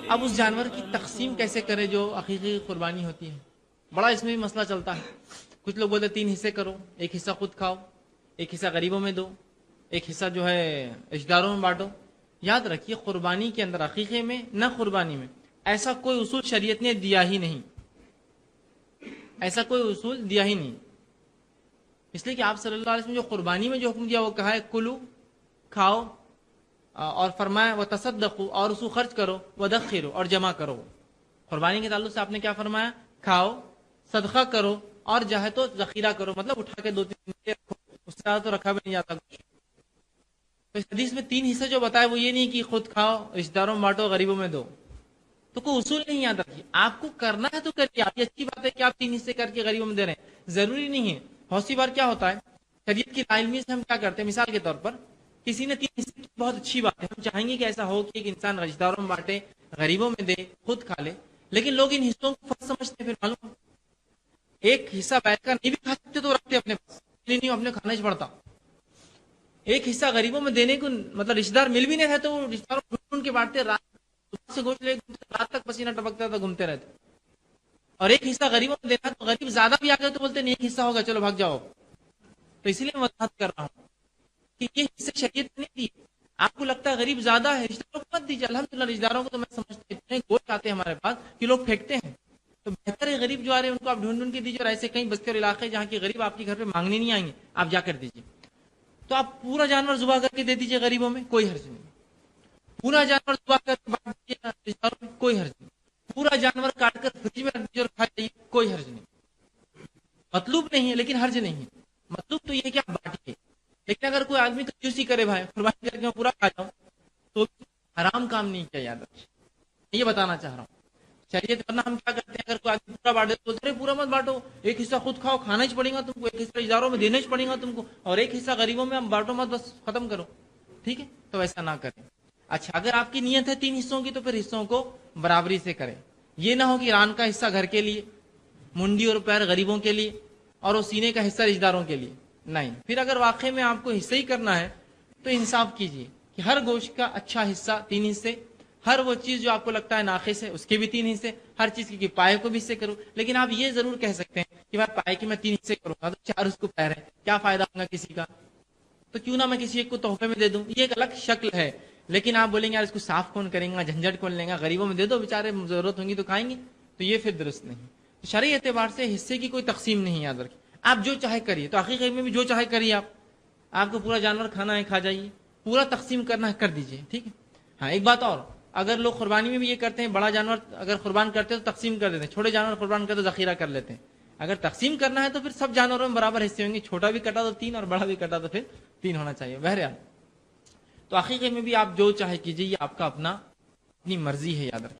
اب اس جانور کی تقسیم کیسے کرے جو عقیقی قربانی ہوتی ہے، بڑا اس میں بھی مسئلہ چلتا ہے۔ کچھ لوگ بولتے 3 حصے کرو، ایک حصہ خود کھاؤ، ایک حصہ غریبوں میں دو، ایک حصہ جو ہے رشتہ داروں میں بانٹو۔ یاد رکھیے قربانی کے اندر، عقیقے میں نہ قربانی میں، ایسا کوئی اصول شریعت نے دیا ہی نہیں، ایسا کوئی اصول دیا ہی نہیں۔ اس لیے کہ آپ صلی اللہ علیہ وسلم جو قربانی میں جو حکم دیا وہ کہا ہے کلو، کھاؤ، اور فرمایا وہ تصدقو، اور اس کو خرچ کرو، ودخرو، اور جمع کرو۔ قربانی کے تعلق سے آپ نے کیا فرمایا؟ کھاؤ، صدقہ کرو، اور چاہے تو ذخیرہ کرو، مطلب اٹھا کے 2-3 دن رکھو، اس سے زیادہ تو رکھا بھی نہیں جاتا کچھ۔ تو اس حدیث میں 3 حصے جو بتائے وہ یہ نہیں کہ خود کھاؤ، رشتہ داروں میں بانٹو، غریبوں میں دو، تو کوئی اصول نہیں یاد رکھیے۔ آپ کو کرنا ہے تو کریے، آپ یہ اچھی بات ہے کہ آپ 3 حصے کر کے غریبوں میں دے رہے ہیں، ضروری نہیں ہے۔ بہت سی بار کیا ہوتا ہے شریعت کی لاعلمی سے ہم کیا کرتے ہیں، مثال کے طور پر کسی نے 3 حصے کی، بہت اچھی بات ہے، ہم چاہیں گے کہ ایسا ہو کہ ایک انسان رشتہ داروں میں بانٹے، غریبوں میں دے، خود کھا لے، لیکن لوگ ان حصوں کو فرض سمجھتے ہیں۔ پھر معلوم ایک حصہ بیٹھ کر نہیں بھی کھا سکتے تو رکھتے اپنے پاس، نہیں اپنے کھانا ہی پڑتا۔ ایک حصہ غریبوں میں دینے کو مطلب رشتہ دار مل بھی نہیں رہے تو رشتہ داروں ڈھونڈ کے بانٹتے، رات سے گوشت لے رات تک پسینہ ٹپکتا تھا، گھومتے رہتے۔ اور ایک حصہ غریبوں میں دینا تو غریب زیادہ بھی آ گئے تو بولتے نہیں ایک حصہ ہوگا چلو بھاگ جاؤ۔ تو اسی لیے میں وضاحت کر رہا ہوں کہ یہ حصے شریعت نے نہیں دی۔ آپ کو لگتا ہے غریب زیادہ ہے، رشتہ داروں کو مت دیجیے، الحمدللہ رشتہ داروں کو تو میں سمجھتا ہوں اتنے گوشت آتے ہیں ہمارے پاس کہ لوگ پھینکتے ہیں، تو بہتر ہے غریب جو آ رہے ہیں ان کو آپ ڈھونڈ کے دیجیے، اور ایسے کئی بستی اور علاقے جہاں کے غریب آپ کے گھر پہ مانگنے نہیں آئیں گے، آپ جا کر دیجیے۔ تو آپ پورا جانور ذبح کر کے دے دیجیے غریبوں میں، کوئی حرج نہیں۔ پورا جانور ذبح کر کے بانٹ دیجیے رشتہ داروں میں، کوئی حرج نہیں۔ پورا جانور کاٹ کر فریج میں رکھ دیجیے اور کھا جائیے، کوئی حرج نہیں۔ مطلوب نہیں ہے لیکن حرج نہیں ہے، مطلوب تو یہ ہے کہ آپ بانٹیے۔ لیکن اگر کوئی آدمی کنجوسی کرے بھائی قربانی کر کے میں پورا کھا جاؤں تو حرام کام نہیں کیا، یاد رکھیے، یہ بتانا چاہ رہا ہوں۔ شریعت ورنہ ہم کیا کرتے ہیں، اگر کوئی آدمی پورا بانٹے تو بولتے ہیں پورا مت بانٹو، ایک حصہ خود کھاؤ، کھانا ہی پڑے گا تم کو، ایک حصہ اداروں میں دینا ہی پڑے گا تم کو، اور ایک حصہ غریبوں میں ہم بانٹو مت، بس ختم کرو، ٹھیک ہے؟ تو ایسا نہ کریں۔ اچھا اگر آپ کی نیت ہے 3 حصوں کی تو پھر حصوں کو برابری سے کریں، یہ نہ ہو کہ ران کا حصہ گھر کے لیے، منڈی اور پیر غریبوں کے لیے، اور وہ سینے کا حصہ رشتہ داروں کے لیے، نہیں۔ پھر اگر واقعی میں آپ کو حصہ ہی کرنا ہے تو انصاف کیجیے کہ ہر گوشت کا اچھا حصہ 3 حصے، ہر وہ چیز جو آپ کو لگتا ہے ناقص ہے اس کے بھی 3 حصے، ہر چیز کی پائے کو بھی حصے کرو۔ لیکن آپ یہ ضرور کہہ سکتے ہیں کہ بھائی پائے کے میں 3 حصے کروں گا تو 4 اس کو پیر ہے، کیا فائدہ ہوگا کسی کا، تو کیوں نہ میں کسی ایک کو تحفے میں دے دوں، یہ ایک الگ شکل ہے۔ لیکن آپ بولیں گے یار اس کو صاف کون کریں گا، جھنجھٹ کون لیں گا، غریبوں میں دے دو بیچارے ضرورت ہوں گی تو کھائیں گے، تو یہ پھر درست نہیں۔ شرعی اعتبار سے حصے کی کوئی تقسیم نہیں، یاد رکھیں، آپ جو چاہے کریے، تو عقیقے میں بھی جو چاہے کریے، آپ کو پورا جانور کھانا ہے کھا جائیے، پورا تقسیم کرنا ہے کر دیجیے، ٹھیک ہے۔ ہاں ایک بات اور، اگر لوگ قربانی میں بھی یہ کرتے ہیں، بڑا جانور اگر قربان کرتے ہیں تو تقسیم کر دیتے ہیں، چھوٹے جانور قربان کرتے تو ذخیرہ کر لیتے ہیں۔ اگر تقسیم کرنا ہے تو پھر سب جانوروں میں برابر حصے ہوں گے، چھوٹا بھی کٹا تو 3 اور بڑا بھی کٹا تو پھر 3 ہونا چاہیے۔ بہرحال تو عقیقے میں بھی آپ جو چاہے کیجیے، یہ آپ کا اپنی مرضی ہے، یاد رکھیں۔